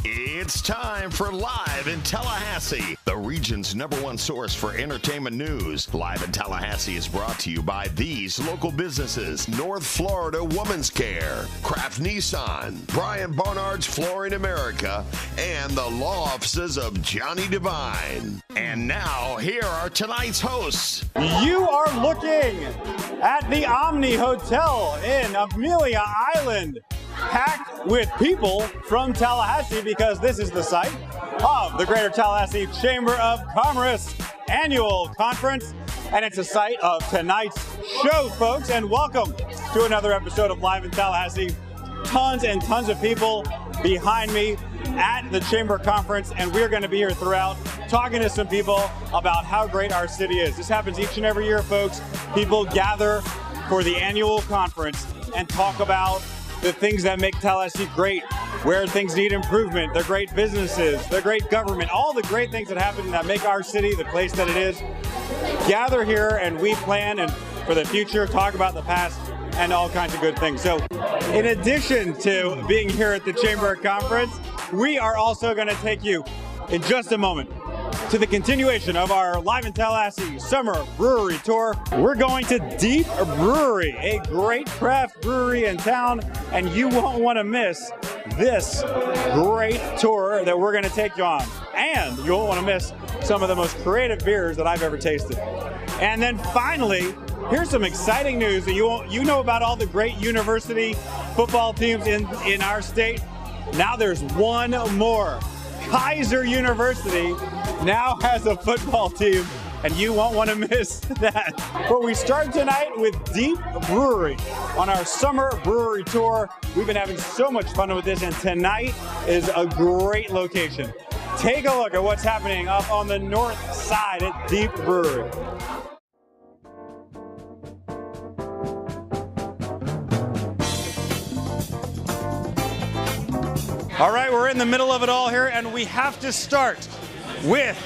It's time for Live in Tallahassee, the region's #1 source for entertainment news. Live in Tallahassee is brought to you by these local businesses: North Florida Women's Care, Kraft Nissan, Brian Barnard's Flooring America, and the law offices of Johnny Devine. And now, here are tonight's hosts. You are looking at the Omni Hotel in Amelia Island, packed with people from Tallahassee because this is the site of the Greater Tallahassee Chamber of Commerce Annual Conference, and it's a site of tonight's show, folks, and welcome to another episode of Live in Tallahassee. Tons and tons of people behind me at the Chamber Conference, and we're going to be here throughout talking to some people about how great our city is. This happens each and every year, folks. People gather for the annual conference and talk about the things that make Tallahassee great, where things need improvement, the great businesses, the great government, all the great things that happen that make our city the place that it is. Gather here and we plan and for the future, talk about the past and all kinds of good things. So in addition to being here at the Chamber Conference, we are also going to take you in just a moment to the continuation of our Live in Tallahassee Summer Brewery Tour. We're going to Deep Brewery, a great craft brewery in town, and you won't want to miss this great tour that we're going to take you on. And you won't want to miss some of the most creative beers that I've ever tasted. And then finally, here's some exciting news that you know about all the great university football teams in our state. Now there's one more. Kaiser University now has a football team, and you won't want to miss that. But we start tonight with Deep Brewery on our Summer Brewery Tour. We've been having so much fun with this, and tonight is a great location. Take a look at what's happening up on the north side at Deep Brewery. All right, we're in the middle of it all here, and we have to start with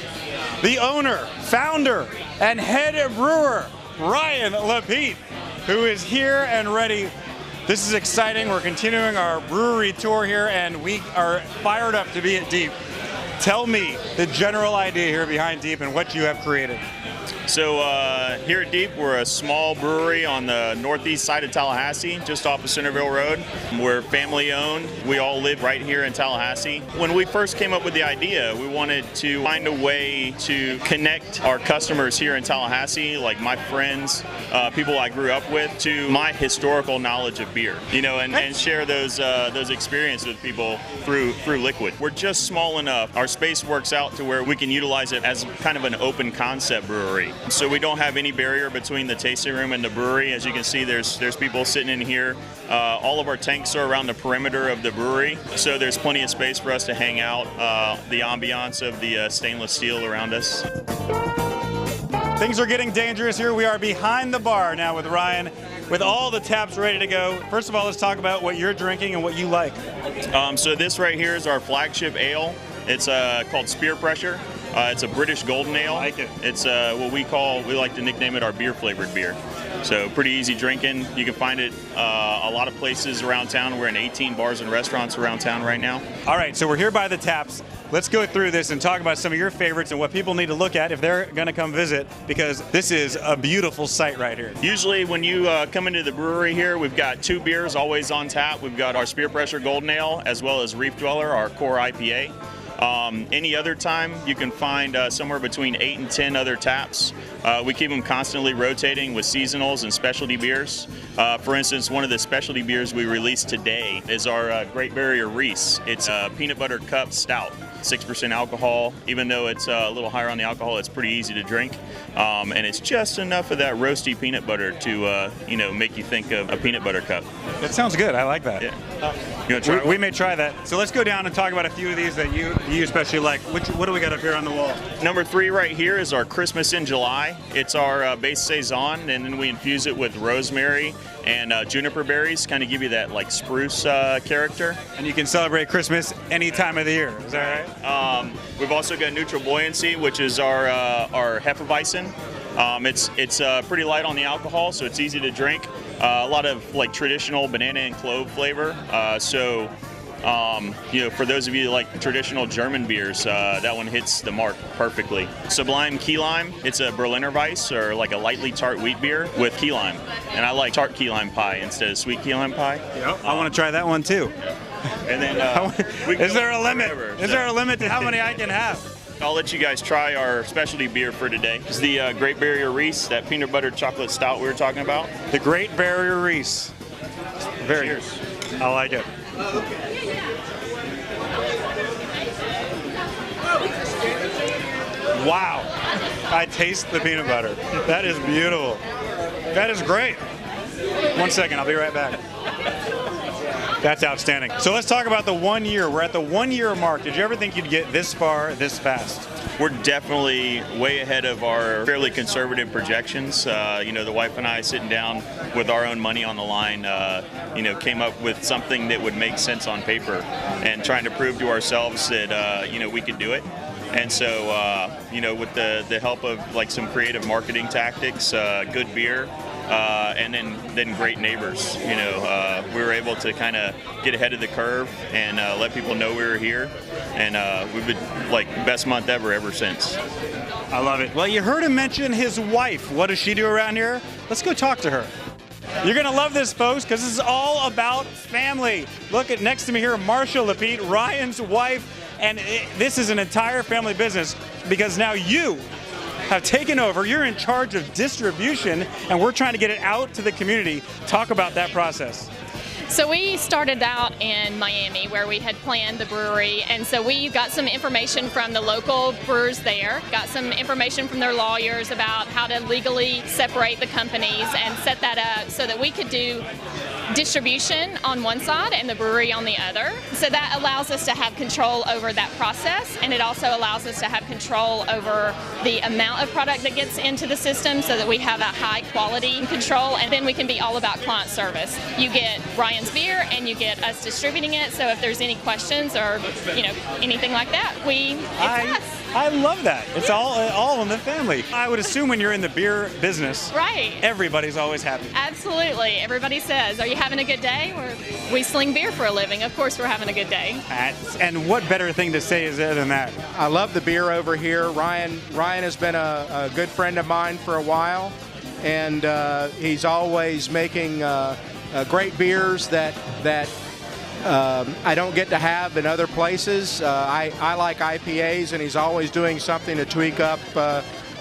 the owner, founder, and head brewer, Ryan Lapete, who is here and ready. This is exciting. We're continuing our brewery tour here, and we are fired up to be at Deep. Tell me the general idea here behind Deep and what you have created. So here at Deep, we're a small brewery on the northeast side of Tallahassee, just off of Centerville Road. We're family owned. We all live right here in Tallahassee. When we first came up with the idea, we wanted to find a way to connect our customers here in Tallahassee, like my friends, people I grew up with, to my historical knowledge of beer, and share those experiences with people through liquid. We're just small enough. Our space works out to where we can utilize it as kind of an open concept brewery. So we don't have any barrier between the tasting room and the brewery. As you can see, there's people sitting in here. All of our tanks are around the perimeter of the brewery, so there's plenty of space for us to hang out. The ambiance of the stainless steel around us. Things are getting dangerous here. We are behind the bar now with Ryan, with all the taps ready to go. First of all, let's talk about what you're drinking and what you like. So this right here is our flagship ale. It's called Spear Pressure. It's a British golden ale. I like it. It's what we like to nickname it our beer flavored beer. So pretty easy drinking. You can find it a lot of places around town. We're in 18 bars and restaurants around town right now. All right, so we're here by the taps. Let's go through this and talk about some of your favorites and what people need to look at if they're going to come visit, because this is a beautiful site right here. Usually when you come into the brewery here, we've got 2 beers always on tap. We've got our Spear Pressure Golden Ale as well as Reef Dweller, our core IPA. Any other time, you can find somewhere between 8 and 10 other taps. We keep them constantly rotating with seasonals and specialty beers. For instance, one of the specialty beers we released today is our Great Barrier Reese. It's a peanut butter cup stout, 6% alcohol. Even though it's a little higher on the alcohol, it's pretty easy to drink. And it's just enough of that roasty peanut butter to, make you think of a peanut butter cup. That sounds good. I like that. Yeah. You want to try? We may try that. So let's go down and talk about a few of these that you especially like. What do we got up here on the wall? Number 3 right here is our Christmas in July. It's our base saison, and then we infuse it with rosemary and juniper berries, kind of give you that like spruce character. And you can celebrate Christmas any time of the year. Is that right? We've also got Neutral Buoyancy, which is our Hefeweizen. It's pretty light on the alcohol, so it's easy to drink. A lot of like traditional banana and clove flavor. So For those of you that like traditional German beers, that one hits the mark perfectly. Sublime Key Lime, it's a Berliner Weiss, or like a lightly tart wheat beer with key lime. And I like tart key lime pie instead of sweet key lime pie. Yep. I want to try that one too. And then, is there a limit? Is there a limit to how many I can have? I'll let you guys try our specialty beer for today. It's the Great Barrier Reese, that peanut butter chocolate stout we were talking about. The Great Barrier Reese. Very good. I like it. Wow. I taste the peanut butter. That is beautiful. That is great. 1 second, I'll be right back. That's outstanding. So let's talk about the 1 year. We're at the 1 year mark. Did you ever think you'd get this far, this fast? We're definitely way ahead of our fairly conservative projections. The wife and I, sitting down with our own money on the line, came up with something that would make sense on paper, and trying to prove to ourselves that we could do it. And so, with the help of like some creative marketing tactics, good beer, and then great neighbors, we were able to kind of get ahead of the curve and let people know we were here. And we've been like best month ever since. I love it. Well, you heard him mention his wife. What does she do around here? Let's go talk to her. You're going to love this, folks, because this is all about family. Look at next to me here, Marsha Lapete, Ryan's wife. And this is an entire family business because now you have taken over. You're in charge of distribution, and we're trying to get it out to the community. Talk about that process. So we started out in Miami where we had planned the brewery, and so we got some information from the local brewers there, got some information from their lawyers about how to legally separate the companies and set that up so that we could do distribution on one side and the brewery on the other. So that allows us to have control over that process, and it also allows us to have control over the amount of product that gets into the system so that we have a high quality control, and then we can be all about client service. You get Ryan's beer and you get us distributing it, so if there's any questions or anything like that, it's us. I love that. It's all in the family. I would assume when you're in the beer business, right, everybody's always happy. Absolutely. Everybody says, "Are you having a good day?" We sling beer for a living. Of course we're having a good day. And what better thing to say is there than that? I love the beer over here. Ryan has been a good friend of mine for a while, and he's always making great beers that I don't get to have in other places. I like IPAs, and he's always doing something to tweak up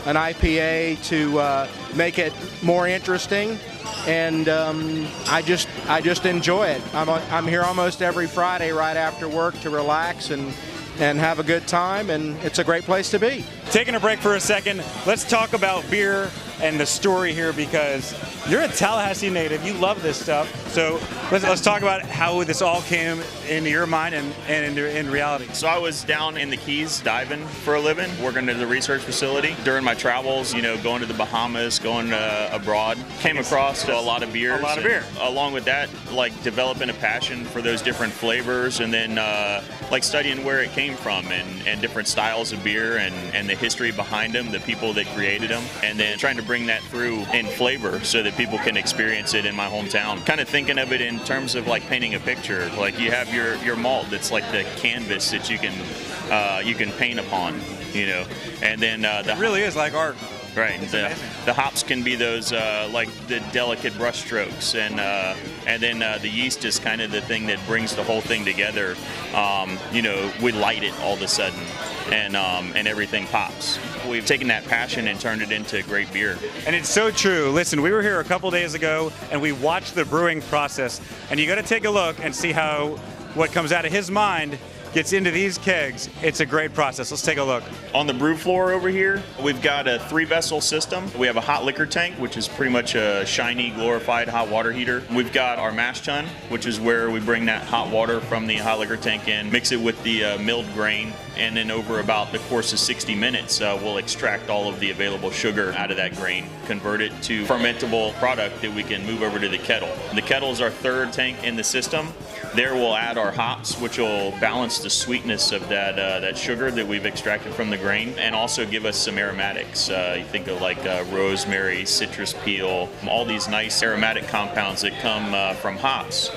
an IPA to make it more interesting. And I just enjoy it. I'm here almost every Friday right after work to relax and have a good time, and it's a great place to be. Taking a break for a second, let's talk about beer and the story here, because you're a Tallahassee native. You love this stuff. So let's talk about how this all came into your mind and in reality. So I was down in the Keys diving for a living, working at the research facility. During my travels, going to the Bahamas, going abroad, came across a lot of beers. A lot of beer. Along with that, like developing a passion for those different flavors, and then like studying where it came from and different styles of beer and the history behind them, the people that created them, and then trying to bring that through in flavor so that people can experience it in my hometown. Kind of thinking of it in terms of like painting a picture. Like you have your malt that's like the canvas that you can paint upon, and then it really is like art. Right. The hops can be those like the delicate brush strokes, and then the yeast is kind of the thing that brings the whole thing together. We light it all of a sudden, and everything pops. We've taken that passion and turned it into great beer. And it's so true. Listen, we were here a couple days ago, and we watched the brewing process, and you got to take a look and see how what comes out of his mind gets into these kegs. It's a great process. Let's take a look. On the brew floor over here, we've got a 3-vessel system. We have a hot liquor tank, which is pretty much a shiny, glorified hot water heater. We've got our mash tun, which is where we bring that hot water from the hot liquor tank in, mix it with the milled grain, and then over about the course of 60 minutes, we'll extract all of the available sugar out of that grain, convert it to fermentable product that we can move over to the kettle. The kettle is our third tank in the system. There we'll add our hops, which will balance the sweetness of that sugar that we've extracted from the grain, and also give us some aromatics. You think of like rosemary, citrus peel, all these nice aromatic compounds that come from hops.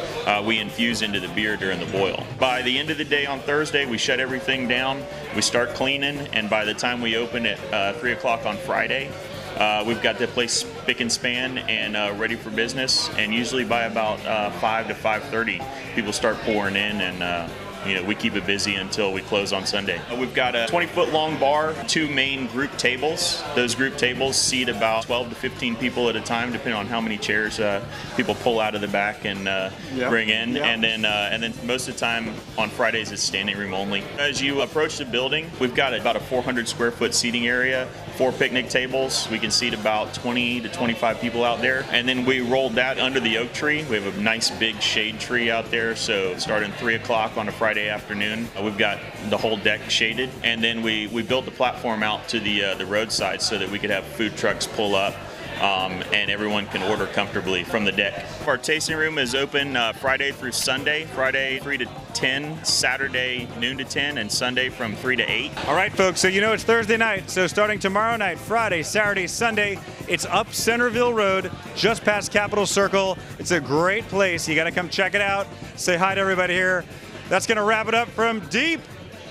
We infuse into the beer during the boil. By the end of the day on Thursday, we shut everything down. We start cleaning, and by the time we open at 3 o'clock on Friday, we've got the place spick and span and ready for business. And usually by about 5 to 5:30, people start pouring in, and we keep it busy until we close on Sunday. We've got a 20-foot long bar, 2 main group tables. Those group tables seat about 12 to 15 people at a time, depending on how many chairs people pull out of the back and bring in. Yep. And then most of the time on Fridays it's standing room only. As you approach the building, we've got about a 400 square foot seating area, 4 picnic tables. We can seat about 20 to 25 people out there. And then we rolled that under the oak tree. We have a nice big shade tree out there. So starting 3 o'clock on a Friday afternoon, we've got the whole deck shaded. And then we built the platform out to the roadside so that we could have food trucks pull up. And everyone can order comfortably from the deck. Our tasting room is open Friday through Sunday. Friday 3 to 10, Saturday noon to 10, and Sunday from 3 to 8. All right, folks, so it's Thursday night. So starting tomorrow night, Friday, Saturday, Sunday, it's up Centerville Road, just past Capitol Circle. It's a great place. You got to come check it out. Say hi to everybody here. That's going to wrap it up from Deep.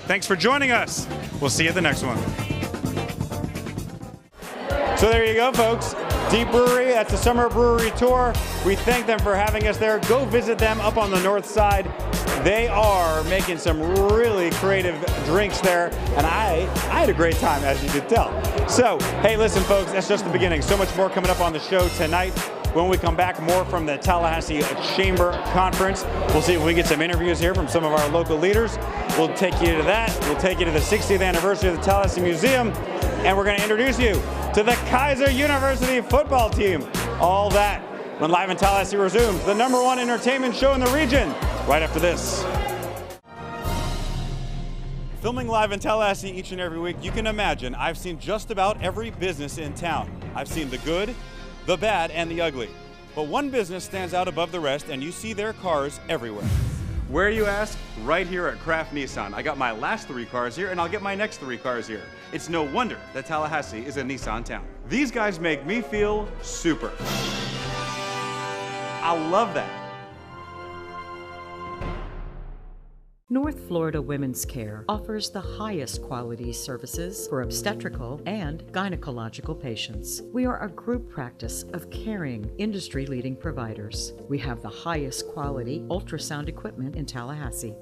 Thanks for joining us. We'll see you at the next one. So there you go, folks. Deep Brewery, that's the summer brewery tour. We thank them for having us there. Go visit them up on the north side. They are making some really creative drinks there, and I had a great time, as you could tell. So, hey, listen, folks, that's just the beginning. So much more coming up on the show tonight. When we come back, more from the Tallahassee Chamber Conference. We'll see if we get some interviews here from some of our local leaders. We'll take you to that. We'll take you to the 60th anniversary of the Tallahassee Museum, and we're going to introduce you to the Kaiser University football team. All that when Live in Tallahassee resumes, the #1 entertainment show in the region, right after this. Filming Live in Tallahassee each and every week, you can imagine I've seen just about every business in town. I've seen the good, the bad, and the ugly. But one business stands out above the rest, and you see their cars everywhere. Where, you ask? Right here at Kraft Nissan. I got my last 3 cars here, and I'll get my next 3 cars here. It's no wonder that Tallahassee is a Nissan town. These guys make me feel super. I love that. North Florida Women's Care offers the highest quality services for obstetrical and gynecological patients. We are a group practice of caring, industry-leading providers. We have the highest quality ultrasound equipment in Tallahassee.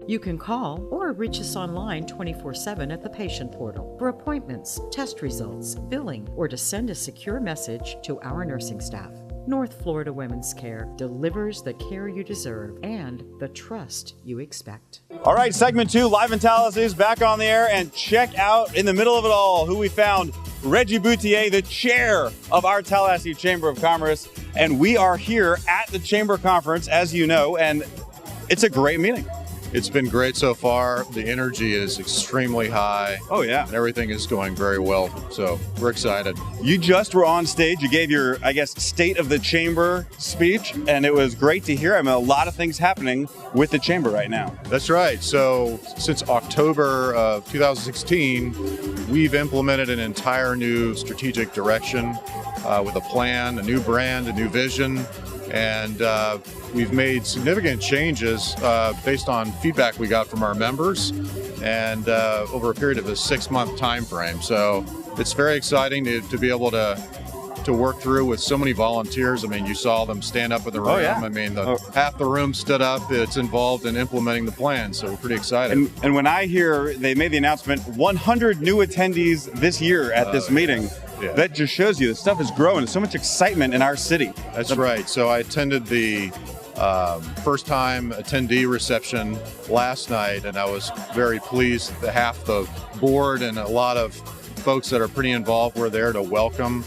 You can call or reach us online 24/7 at the patient portal for appointments, test results, billing, or to send a secure message to our nursing staff. North Florida Women's Care delivers the care you deserve and the trust you expect. All right, segment 2, Live in Tallahassee is back on the air, and check out in the middle of it all who we found. Reggie Boutier, the chair of our Tallahassee Chamber of Commerce, and we are here at the Chamber Conference, as you know, and it's a great meeting. It's been great so far. The energy is extremely high. Oh, yeah. And everything is going very well. So we're excited. You just were on stage. You gave your, I guess, State of the Chamber speech, and it was great to hear. I mean, a lot of things happening with the Chamber right now. That's right. So since October of 2016, we've implemented an entire new strategic direction with a plan, a new brand, a new vision, and we've made significant changes based on feedback we got from our members and over a period of a 6-month time frame. So it's very exciting to be able to work through with so many volunteers. I mean, you saw them stand up in the room. Oh, yeah. I mean, half the room stood up. It's involved in implementing the plan. So we're pretty excited. And when I hear they made the announcement, 100 new attendees this year at this meeting, yeah. That just shows you that stuff is growing. There's so much excitement in our city. That's right. So I attended the first-time attendee reception last night, and I was very pleased that half the board and a lot of folks that are pretty involved were there to welcome.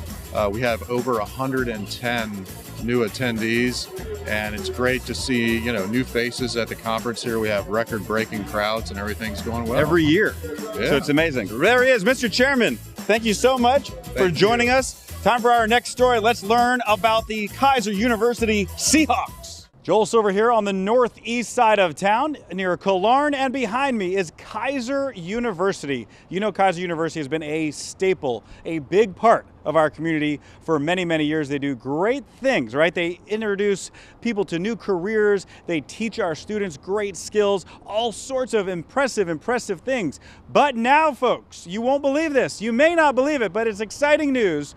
We have over 110 new attendees, and it's great to see, new faces at the conference here. We have record-breaking crowds, and everything's going well. Every year. Yeah. So it's amazing. There he is, Mr. Chairman. Thank you so much for joining us. Time for our next story. Let's learn about the Kaiser University Seahawks. Joel Silver here on the northeast side of town near Killarn, and behind me is Kaiser University. You know, Kaiser University has been a staple, a big part of our community for many, many years. They do great things, right? They introduce people to new careers. They teach our students great skills, all sorts of impressive things. But now, folks, you won't believe this. You may not believe it, but it's exciting news.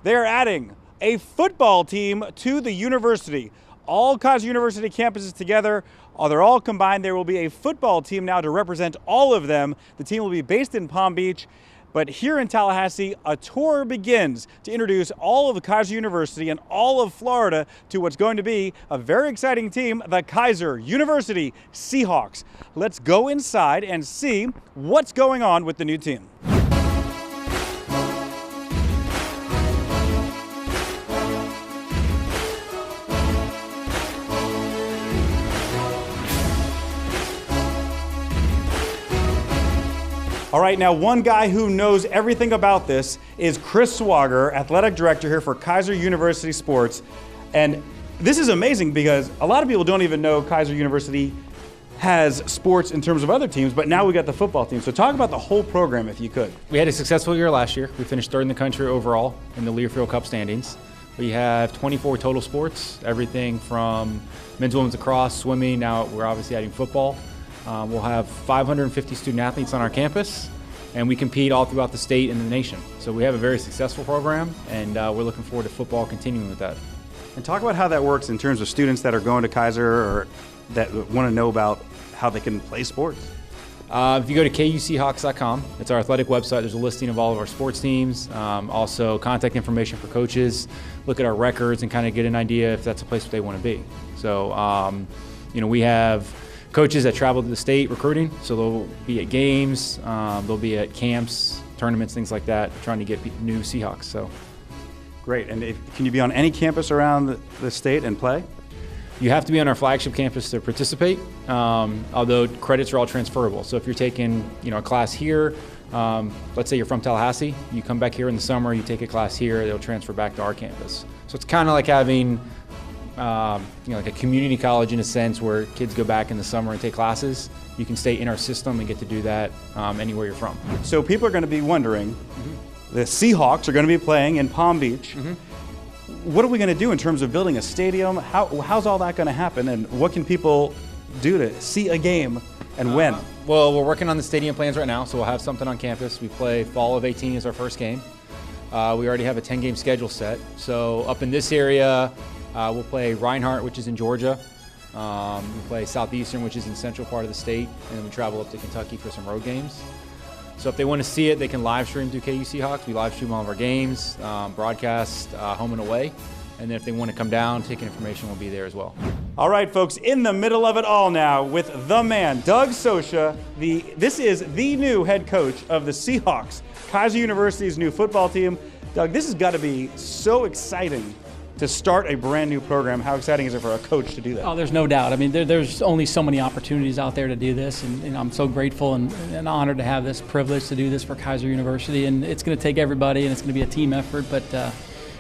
They're adding a football team to the university. All Kaiser University campuses together, they're all combined. There will be a football team now to represent all of them. The team will be based in Palm Beach, but here in Tallahassee, a tour begins to introduce all of Kaiser University and all of Florida to what's going to be a very exciting team, the Kaiser University Seahawks. Let's go inside and see what's going on with the new team. All right, now one guy who knows everything about this is Chris Swager, athletic director here for Kaiser University Sports. And this is amazing because a lot of people don't even know Kaiser University has sports in terms of other teams, but now we got the football team. So talk about the whole program if you could. We had a successful year last year. We finished third in the country overall in the Learfield Cup standings. We have 24 total sports, everything from men's, women's lacrosse, swimming. Now we're obviously adding football. We'll have 550 student athletes on our campus, and we compete all throughout the state and the nation. So we have a very successful program, and we're looking forward to football continuing with that. And talk about how that works in terms of students that are going to Kaiser or that want to know about how they can play sports. If you go to kuseahawks.com, it's our athletic website. There's a listing of all of our sports teams, also contact information for coaches, look at our records, and kind of get an idea if that's a place where they want to be. So, we have coaches that travel to the state recruiting, so they'll be at games, they'll be at camps, tournaments, things like that, trying to get new Seahawks. So, great. And can you be on any campus around the state and play? You have to be on our flagship campus to participate, although credits are all transferable. So if you're taking a class here, let's say you're from Tallahassee, you come back here in the summer, you take a class here, they'll transfer back to our campus. So it's kind of like having like a community college in a sense where kids go back in the summer and take classes. You can stay in our system and get to do that anywhere you're from. So people are going to be wondering, the Seahawks are going to be playing in Palm Beach. What are we going to do in terms of building a stadium? How's all that going to happen, and what can people do to see a game and when? Well, we're working on the stadium plans right now, so we'll have something on campus. We play fall of 18 as our first game. We already have a 10-game schedule set. So up in this area, we'll play Reinhardt, which is in Georgia. We play Southeastern, which is in the central part of the state, and then we travel up to Kentucky for some road games. So if they want to see it, they can live stream through KU Seahawks. We live stream all of our games, broadcast home and away. And then if they want to come down, ticket information will be there as well. All right, folks, in the middle of it all now with the man, Doug Scioscia. This is the new head coach of the Seahawks, Kaiser University's new football team. Doug, this has got to be so exciting to start a brand new program. How exciting is it for a coach to do that? Oh, there's no doubt. I mean, there's only so many opportunities out there to do this, and I'm so grateful and honored to have this privilege to do this for Kaiser University. And it's going to take everybody, and it's going to be a team effort, but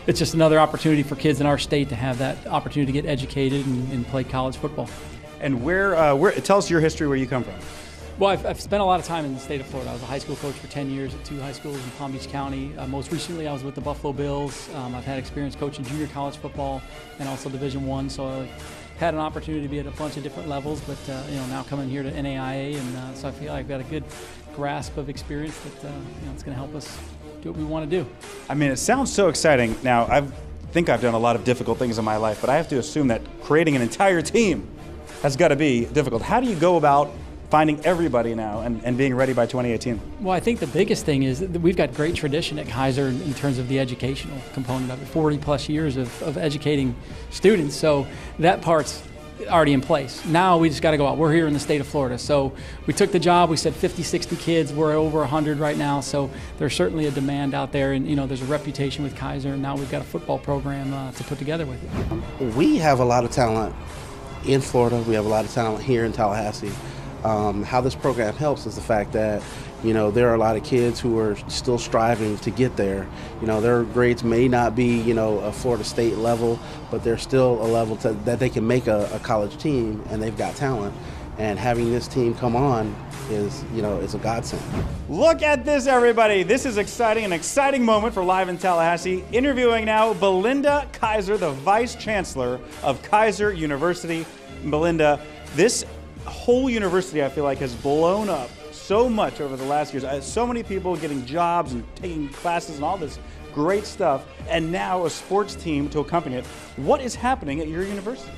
it's just another opportunity for kids in our state to have that opportunity to get educated and play college football. And where tell us your history, where you come from. Well, I've spent a lot of time in the state of Florida. I was a high school coach for 10 years at 2 high schools in Palm Beach County. Most recently, I was with the Buffalo Bills. I've had experience coaching junior college football and also Division I, so I've had an opportunity to be at a bunch of different levels, but now coming here to NAIA, and so I feel like I've got a good grasp of experience that it's going to help us do what we want to do. I mean, it sounds so exciting. Now, I think I've done a lot of difficult things in my life, but I have to assume that creating an entire team has got to be difficult. How do you go about finding everybody now and being ready by 2018? Well, I think the biggest thing is that we've got great tradition at Kaiser in terms of the educational component of it, 40 plus years of educating students. So that part's already in place. Now we just got to go out. We're here in the state of Florida. So we took the job, we said 50, 60 kids, we're over 100 right now. So there's certainly a demand out there, and there's a reputation with Kaiser, and now we've got a football program to put together with it. We have a lot of talent in Florida. We have a lot of talent here in Tallahassee. How this program helps is the fact that You know, there are a lot of kids who are still striving to get there. You know, their grades may not be, you know, a Florida State level, but they're still a level that they can make a college team, and they've got talent. And having this team come on is, you know, is a godsend. Look at this, everybody. This is exciting, an exciting moment for Live in Tallahassee. Interviewing now Belinda Keizer, the Vice Chancellor of Kaiser University. Belinda, this whole university, I feel like, has blown up so much over the last years. So many people getting jobs and taking classes and all this great stuff, and now a sports team to accompany it. What is happening at your university?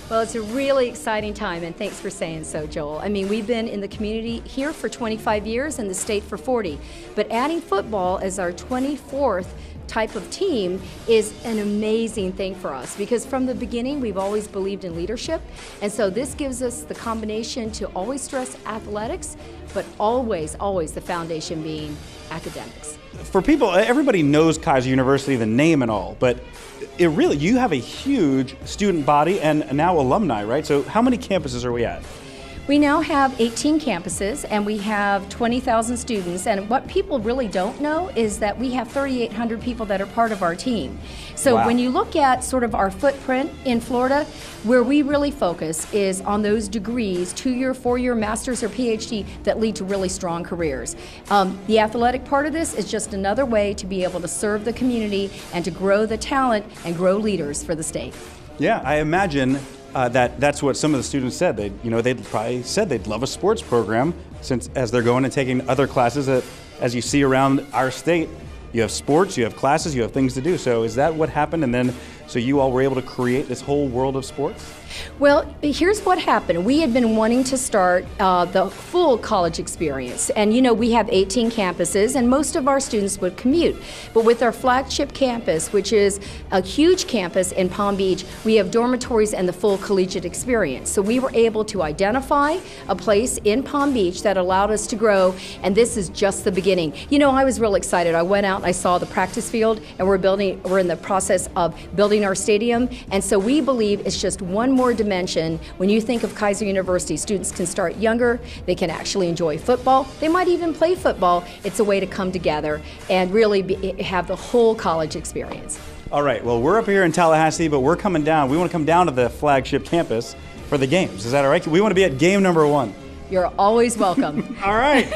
Well, it's a really exciting time, and thanks for saying so, Joel. I mean, we've been in the community here for 25 years and the state for 40, but adding football as our 24th type of team is an amazing thing for us, because from the beginning we've always believed in leadership, and so this gives us the combination to always stress athletics, but always the foundation being academics. For people, everybody knows Kaiser University, the name and all, but it really, you have a huge student body and now alumni, right? So how many campuses are we at? We now have 18 campuses and we have 20,000 students, and what people really don't know is that we have 3,800 people that are part of our team. So Wow. When you look at sort of our footprint in Florida, where we really focus is on those degrees, 2-year, 4-year masters or PhD, that lead to really strong careers. The athletic part of this is just another way to be able to serve the community and to grow the talent and grow leaders for the state. Yeah, I imagine that's what some of the students said. They'd probably said they'd love a sports program, since as they're going and taking other classes that, as you see around our state, you have sports, you have classes, you have things to do. So is that what happened? And then, so you all were able to create this whole world of sports? Well, here's what happened. We had been wanting to start the full college experience. And you know, we have 18 campuses and most of our students would commute. But with our flagship campus, which is a huge campus in Palm Beach, we have dormitories and the full collegiate experience. So we were able to identify a place in Palm Beach that allowed us to grow, and this is just the beginning. You know, I was real excited. I went out and I saw the practice field, and we're in the process of building our stadium. And so we believe it's just one more dimension. When you think of Kaiser University, students can start younger, they can actually enjoy football, they might even play football. It's a way to come together and really have the whole college experience. All right, well, we're up here in Tallahassee, but we're coming down. We want to come down to the flagship campus for the games. Is that all right? We want to be at game number 1. You're always welcome. All right,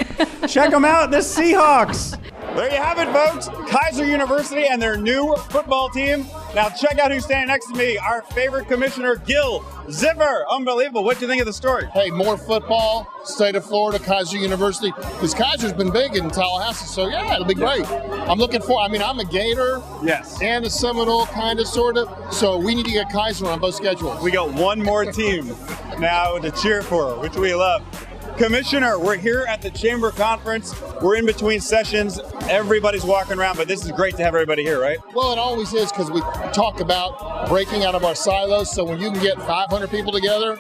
check them out, the Seahawks. There you have it, folks. Kaiser University and their new football team. Now check out who's standing next to me, our favorite commissioner, Gil Ziffer. Unbelievable. What do you think of the story? Hey, more football, state of Florida, Kaiser University. Because Kaiser's been big in Tallahassee, so yeah, it'll be great. I'm looking for, I'm a Gator. Yes. And a Seminole, kind of, sort of. So we need to get Kaiser on both schedules. We got one more team now to cheer for, which we love. Commissioner, we're here at the Chamber Conference. We're in between sessions. Everybody's walking around, but this is great to have everybody here, right? Well, it always is, because we talk about breaking out of our silos. So when you can get 500 people together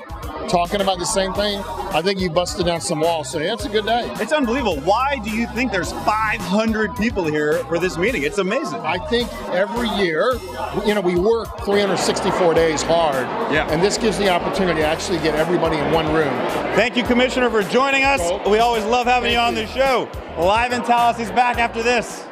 talking about the same thing, I think you busted down some walls. So yeah, it's a good day. It's unbelievable. Why do you think there's 500 people here for this meeting? It's amazing. I think every year, we work 364 days hard. Yeah. And this gives the opportunity to actually get everybody in one room. Thank you, Commissioner, for joining us. We always love having you on the show. Live in Tallahassee's back after this.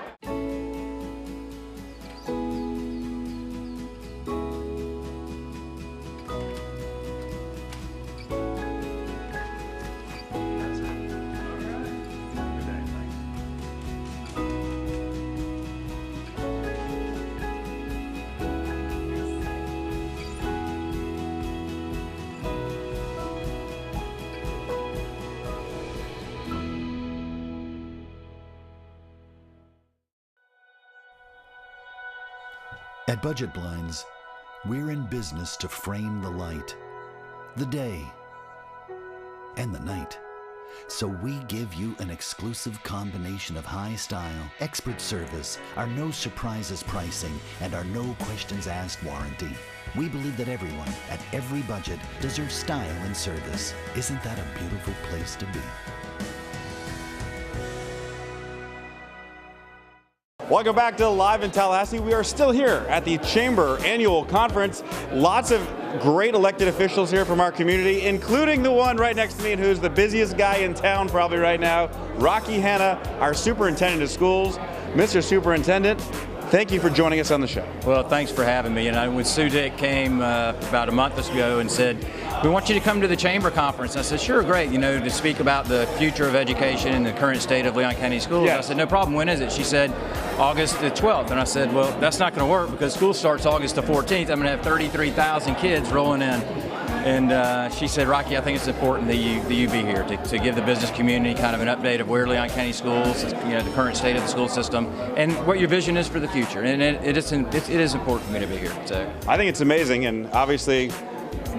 At Budget Blinds, we're in business to frame the light, the day, and the night. So we give you an exclusive combination of high style, expert service, our no surprises pricing, and our no questions asked warranty. We believe that everyone, at every budget, deserves style and service. Isn't that a beautiful place to be? Welcome back to Live in Tallahassee. We are still here at the Chamber Annual Conference. Lots of great elected officials here from our community, including the one right next to me, and who's the busiest guy in town probably right now, Rocky Hanna, our superintendent of schools. Mr. Superintendent, thank you for joining us on the show. Well, thanks for having me. And when Sue Dick came about a month ago and said, we want you to come to the Chamber Conference. I said, sure, great, to speak about the future of education and the current state of Leon County schools. Yes. I said, no problem, when is it? She said, August the 12th. And I said, well, that's not going to work because school starts August the 14th. I'm going to have 33,000 kids rolling in. And she said, Rocky, I think it's important that you be here to give the business community kind of an update of where Leon County schools, the current state of the school system, and what your vision is for the future. And it is important for me to be here. So I think it's amazing, and obviously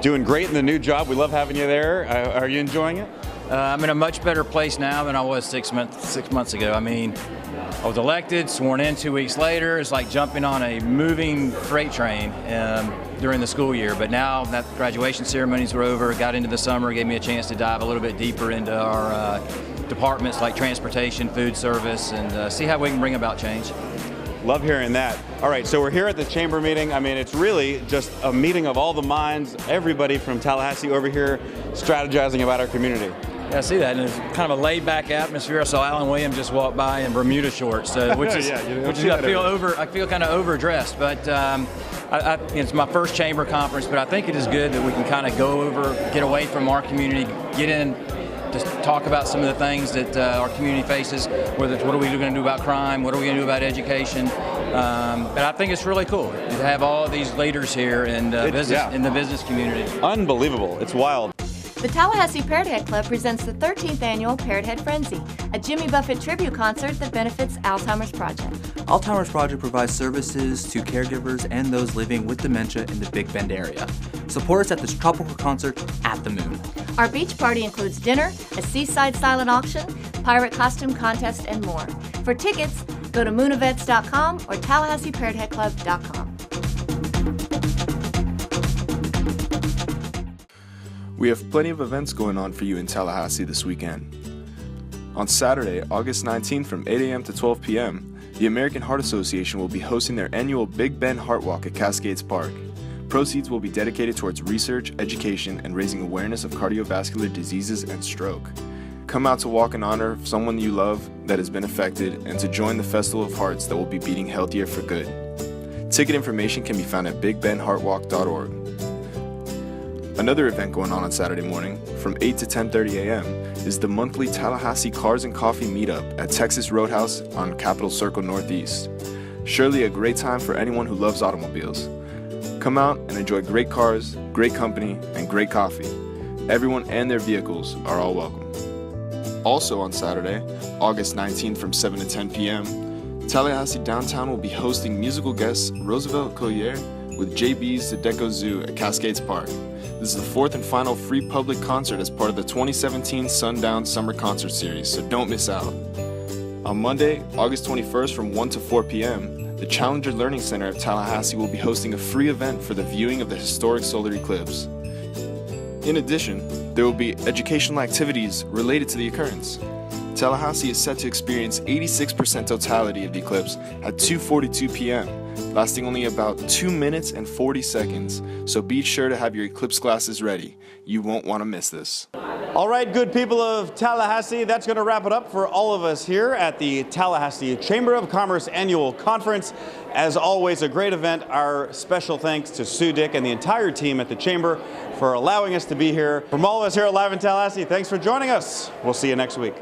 doing great in the new job. We love having you there. Are you enjoying it? I'm in a much better place now than I was 6 months ago. I mean, I was elected, sworn in 2 weeks later. It's like jumping on a moving freight train during the school year. But now that graduation ceremonies were over, got into the summer, gave me a chance to dive a little bit deeper into our departments like transportation, food service, and see how we can bring about change. Love hearing that. All right, so we're here at the Chamber meeting. I mean, it's really just a meeting of all the minds, everybody from Tallahassee over here strategizing about our community. Yeah, I see that, and it's kind of a laid-back atmosphere. I saw Alan Williams just walk by in Bermuda shorts, which is, I feel kind of overdressed. But it's my first Chamber conference, but I think it is good that we can kind of get away from our community, get in, just talk about some of the things that our community faces. Whether it's what are we going to do about crime, what are we going to do about education. But I think it's really cool to have all of these leaders here in the business community. Unbelievable! It's wild. The Tallahassee Parrot Head Club presents the 13th annual Parrot Head Frenzy, a Jimmy Buffett tribute concert that benefits Alzheimer's Project. Alzheimer's Project provides services to caregivers and those living with dementia in the Big Bend area. Support us at this tropical concert at the Moon. Our beach party includes dinner, a seaside silent auction, pirate costume contest, and more. For tickets, go to moonevents.com or TallahasseeParrotHeadClub.com. We have plenty of events going on for you in Tallahassee this weekend. On Saturday, August 19th from 8 a.m. to 12 p.m., the American Heart Association will be hosting their annual Big Bend Heart Walk at Cascades Park. Proceeds will be dedicated towards research, education, and raising awareness of cardiovascular diseases and stroke. Come out to walk in honor of someone you love that has been affected and to join the Festival of Hearts that will be beating healthier for good. Ticket information can be found at bigbendheartwalk.org. Another event going on Saturday morning from 8 to 10:30 a.m. is the monthly Tallahassee Cars and Coffee Meetup at Texas Roadhouse on Capitol Circle Northeast. Surely a great time for anyone who loves automobiles. Come out and enjoy great cars, great company, and great coffee. Everyone and their vehicles are all welcome. Also on Saturday, August 19th from 7 to 10 p.m., Tallahassee Downtown will be hosting musical guests Roosevelt Collier with JB's The Deco Zoo at Cascades Park. This is the fourth and final free public concert as part of the 2017 Sundown Summer Concert Series, so don't miss out. On Monday, August 21st from 1 to 4 p.m., the Challenger Learning Center of Tallahassee will be hosting a free event for the viewing of the historic solar eclipse. In addition, there will be educational activities related to the occurrence. Tallahassee is set to experience 86% totality of the eclipse at 2:42 p.m., lasting only about 2 minutes and 40 seconds, so be sure to have your eclipse glasses ready. You won't want to miss this. All right, good people of Tallahassee, that's going to wrap it up for all of us here at the Tallahassee Chamber of Commerce Annual Conference. As always, a great event. Our special thanks to Sue Dick and the entire team at the Chamber for allowing us to be here. From all of us here at Live in Tallahassee, thanks for joining us. We'll see you next week.